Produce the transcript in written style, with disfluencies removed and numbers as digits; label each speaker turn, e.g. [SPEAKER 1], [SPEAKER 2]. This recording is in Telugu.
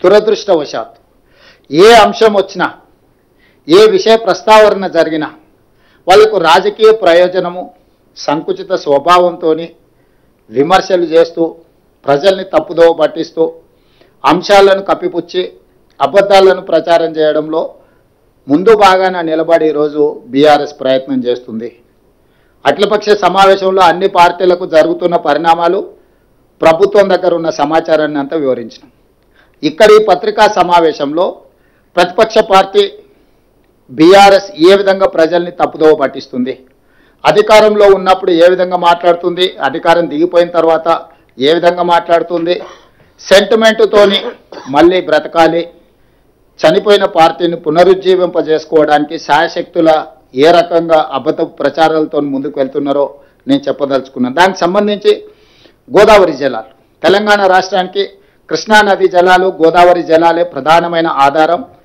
[SPEAKER 1] దురదృష్టవశాత్తు ఏ అంశం వచ్చినా, ఏ విషయ ప్రస్తావన జరిగినా వాళ్ళకు రాజకీయ ప్రయోజనము, సంకుచిత స్వభావంతో విమర్శలు చేస్తూ ప్రజల్ని తప్పుదోవ పట్టిస్తూ అంశాలను కప్పిపుచ్చి అబద్ధాలను ప్రచారం చేయడంలో ముందు భాగాన నిలబడి ఈరోజు బీఆర్ఎస్ ప్రయత్నం చేస్తుంది. అఖిలపక్ష సమావేశంలో అన్ని పార్టీలకు జరుగుతున్న పరిణామాలు ప్రభుత్వం దగ్గర ఉన్న సమాచారాన్ని అంతా వివరించినాం. ఇక్కడ ఈ పత్రికా సమావేశంలో ప్రతిపక్ష పార్టీ బీఆర్ఎస్ ఏ విధంగా ప్రజల్ని తప్పుదోవ పట్టిస్తుంది, అధికారంలో ఉన్నప్పుడు ఏ విధంగా మాట్లాడుతుంది, అధికారం దిగిపోయిన తర్వాత ఏ విధంగా మాట్లాడుతుంది, సెంటిమెంటుతోని మళ్ళీ బ్రతకాలి, చనిపోయిన పార్టీని పునరుజ్జీవింపజేసుకోవడానికి శాయశక్తుల ఏ రకంగా అబద్ధ ప్రచారాలతో ముందుకు వెళ్తున్నారో నేను చెప్పదలుచుకున్నాను. దానికి సంబంధించి గోదావరి జలాలు, తెలంగాణ రాష్ట్రానికి కృష్ణా నది జలాలు, గోదావరి జలాలే ప్రధానమైన ఆధారం.